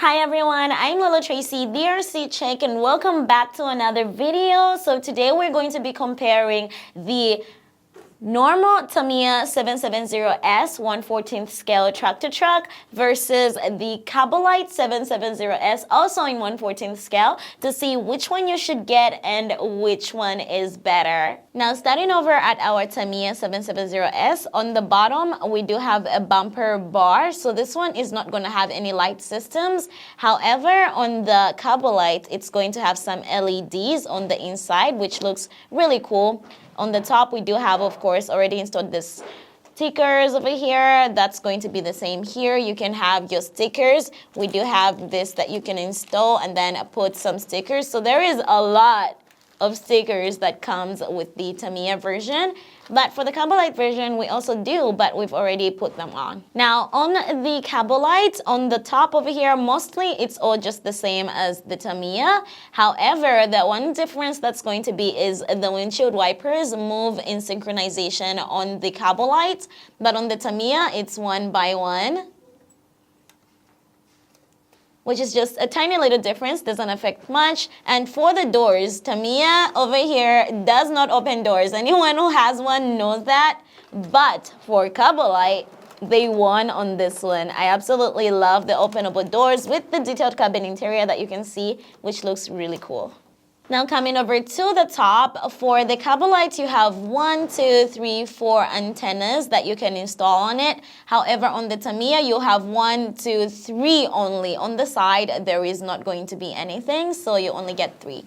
Hi everyone, I'm Lolo Tracy, DRC Chick, and welcome back to another video. So today we're going to be comparing the normal Tamiya 770S 1/14 scale truck-to-truck versus the Cabolite 770S also in 1/14 scale to see which one you should get and which one is better. Now starting over at our Tamiya 770S, on the bottom we do have a bumper bar, so this one is not going to have any light systems. However, on the Cabolite it's going to have some LEDs on the inside, which looks really cool. On the top, we do have, of course, already installed this stickers over here. That's going to be the same here. You can have your stickers. We do have this that you can install and then put some stickers. So there is a lot of stickers that comes with the Tamiya version. But for the Cabolite version, we also do, but we've already put them on. Now, on the Cabolite, on the top over here, mostly it's all just the same as the Tamiya. However, the one difference that's going to be is the windshield wipers move in synchronization on the Cabolite, but on the Tamiya, it's one by one, which is just a tiny little difference, doesn't affect much. And for the doors, Tamiya over here does not open doors. Anyone who has one knows that. But for Cabolite, they won on this one. I absolutely love the openable doors with the detailed cabin interior that you can see, which looks really cool. Now coming over to the top, for the Cabolite you have 1, 2, 3, 4 antennas that you can install on it. However, on the Tamiya you have 1, 2, 3 only. On the side there is not going to be anything, so you only get 3.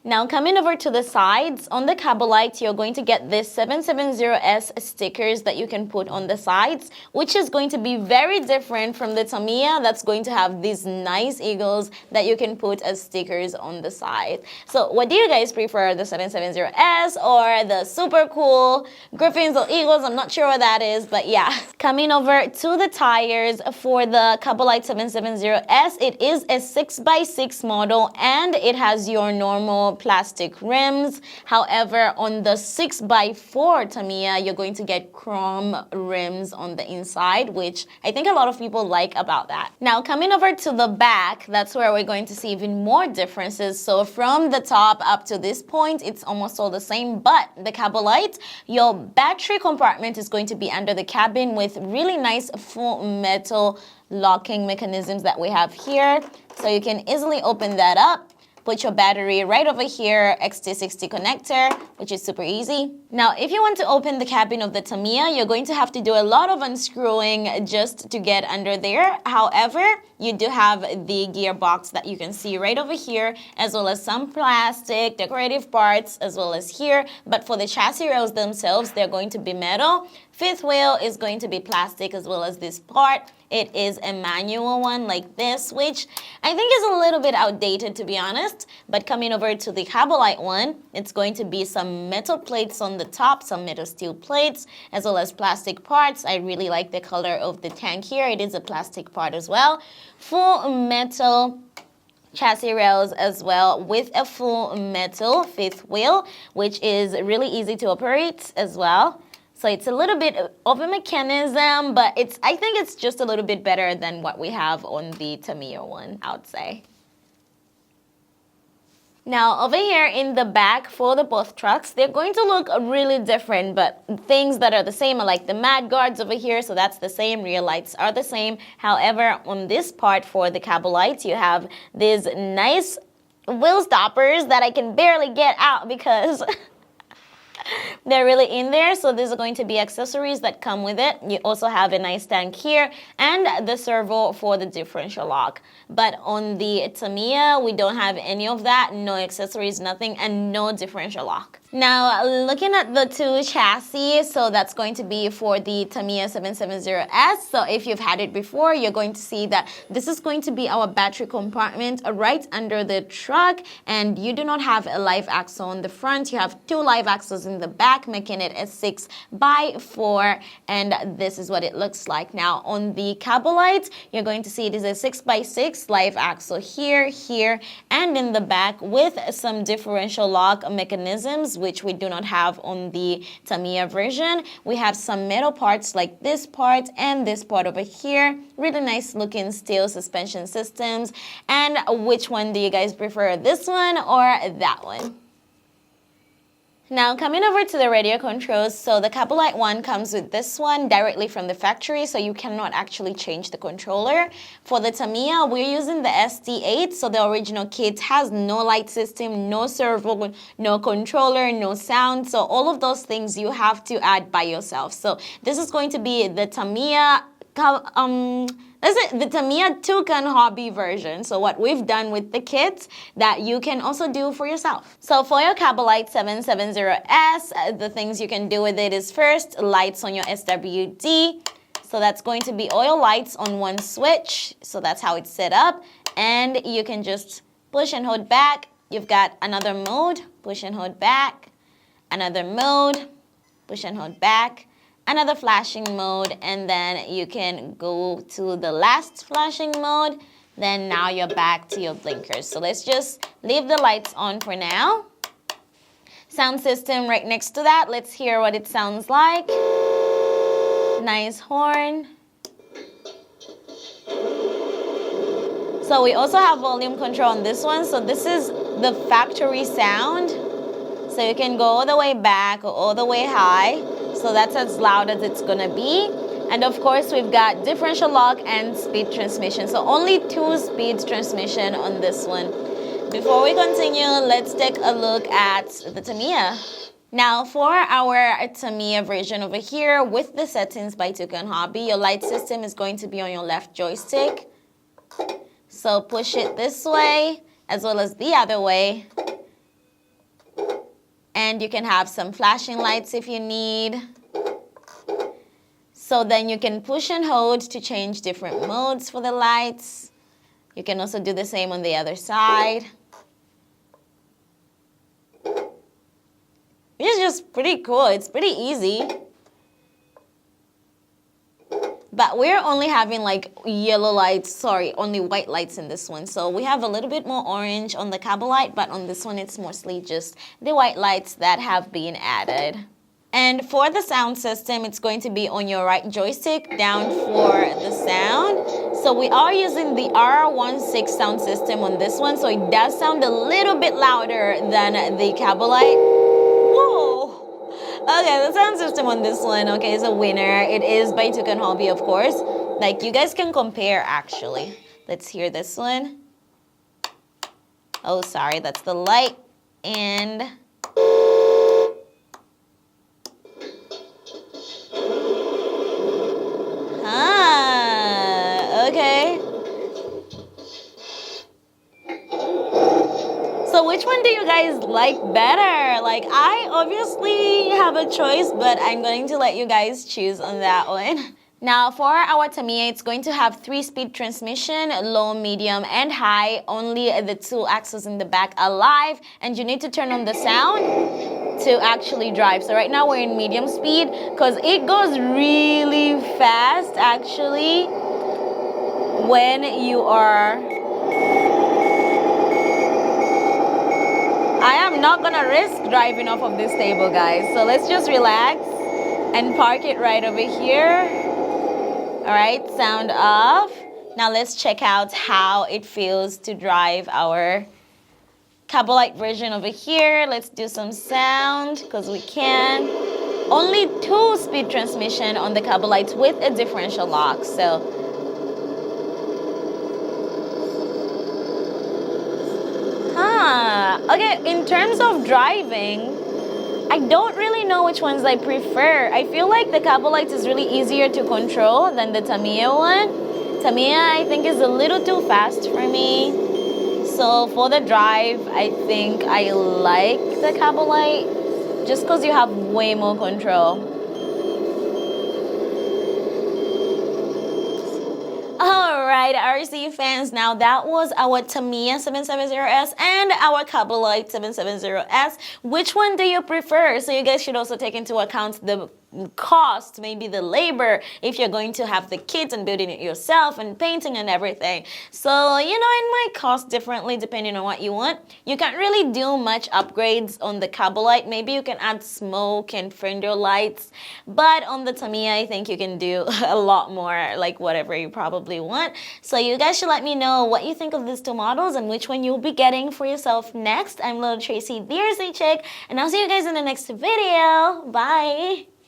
Now coming over to the sides, on the Cabolite you're going to get this 770S stickers that you can put on the sides, which is going to be very different from the Tamiya that's going to have these nice eagles that you can put as stickers on the side. So what do you guys prefer, the 770S or the super cool griffins or eagles? I'm not sure what that is, but yeah. Coming over to the tires, for the Cabolite 770S, it is a 6x6 model and it has your normal plastic rims. However, on the 6x4 Tamiya, you're going to get chrome rims on the inside, which I think a lot of people like about that. Now, coming over to the back, that's where we're going to see even more differences. So from the top up to this point, it's almost all the same, but the Cabolite, your battery compartment is going to be under the cabin with really nice full metal locking mechanisms that we have here. So you can easily open that up. Put your battery right over here, XT60 connector, which is super easy. Now, if you want to open the cabin of the Tamiya, you're going to have to do a lot of unscrewing just to get under there. However, you do have the gearbox that you can see right over here, as well as some plastic, decorative parts, as well as here. But for the chassis rails themselves, they're going to be metal. Fifth wheel is going to be plastic, as well as this part. It is a manual one like this, which I think is a little bit outdated, to be honest. But coming over to the Cabolite one, it's going to be some metal plates on the top, some metal steel plates, as well as plastic parts. I really like the color of the tank here. It is a plastic part as well. Full metal chassis rails as well with a full metal fifth wheel, which is really easy to operate as well. So it's a little bit of a mechanism, but I think it's just a little bit better than what we have on the Tamiya one, I would say. Now, over here in the back for the both trucks, they're going to look really different, but things that are the same are like the mat guards over here, so that's the same. Rear lights are the same. However, on this part for the Cabolite, you have these nice wheel stoppers that I can barely get out because they're really in there. So these are going to be accessories that come with it. You also have a nice tank here and the servo for the differential lock. But on the Tamiya, we don't have any of that. No accessories, nothing, and no differential lock. Now, looking at the two chassis, so that's going to be for the Tamiya 770S. So if you've had it before, you're going to see that this is going to be our battery compartment right under the truck, and you do not have a live axle on the front. You have 2 live axles in the back, making it a 6x4, and this is what it looks like. Now, on the Cabolite, you're going to see it is a 6x6 live axle here, and in the back with some differential lock mechanisms which we do not have on the Tamiya version. We have some metal parts like this part and this part over here. Really nice looking steel suspension systems. And which one do you guys prefer, this one or that one? Now coming over to the radio controls, so the Cabo Light one comes with this one directly from the factory, so you cannot actually change the controller. For the Tamiya, we're using the ST8, so the original kit has no light system, no servo, no controller, no sound, so all of those things you have to add by yourself. So this is going to be the Tamiya the Tamiya Toucan Hobby version. So what we've done with the kit that you can also do for yourself. So for your Cabo Light 770S, the things you can do with it is first, lights on your SWD. So that's going to be oil lights on one switch. So that's how it's set up. And you can just push and hold back. You've got another mode, push and hold back. Another mode, push and hold back. Another flashing mode, and then you can go to the last flashing mode. Then now you're back to your blinkers. So let's just leave the lights on for now. Sound system right next to that. Let's hear what it sounds like. Nice horn. So we also have volume control on this one. So this is the factory sound. So you can go all the way back or all the way high. So that's as loud as it's gonna be. And of course, we've got differential lock and speed transmission. So only 2 speed transmission on this one. Before we continue, let's take a look at the Tamiya. Now for our Tamiya version over here with the settings by Toucan Hobby, your light system is going to be on your left joystick. So push it this way as well as the other way. And you can have some flashing lights if you need. So then you can push and hold to change different modes for the lights. You can also do the same on the other side. It's just pretty cool. It's pretty easy. But we're only having like yellow lights, only white lights in this one. So we have a little bit more orange on the Cabo Light, but on this one it's mostly just the white lights that have been added. And for the sound system, it's going to be on your right joystick down for the sound. So we are using the R16 sound system on this one, so it does sound a little bit louder than the Cabo Light. Whoa! Okay, the sound system on this one, okay, is a winner. It is by Toucan Hobby, of course. Like, you guys can compare, actually. Let's hear this one. Oh, sorry, that's the light. And... okay. So which one do you guys like better? Like, I obviously have a choice, but I'm going to let you guys choose on that one. Now, for our Tamiya, it's going to have 3-speed transmission, low, medium, and high. Only the 2 axles in the back are live, and you need to turn on the sound to actually drive. So right now we're in medium speed because it goes really fast, actually, when you are... I am not gonna risk driving off of this table, guys. So let's just relax and park it right over here. All right, sound off. Now let's check out how it feels to drive our Cabo Light version over here. Let's do some sound because we can. Only 2-speed transmission on the Cabo Light with a differential lock. So okay, in terms of driving, I don't really know which ones I prefer. I feel like the Cabo Light is really easier to control than the Tamiya one. Tamiya, I think, is a little too fast for me. So for the drive, I think I like the Cabo Light just because you have way more control. Alright, RC fans, now that was our Tamiya 770S and our Cabo Light 770S. Which one do you prefer? So you guys should also take into account the cost, maybe the labor, if you're going to have the kids and building it yourself and painting and everything. So, you know, it might cost differently depending on what you want. You can't really do much upgrades on the Carbolite. Maybe you can add smoke and fender lights, but on the Tamiya, I think you can do a lot more, like whatever you probably want. So you guys should let me know what you think of these two models and which one you'll be getting for yourself next. I'm Little Tracy, the RC Chick, and I'll see you guys in the next video. Bye!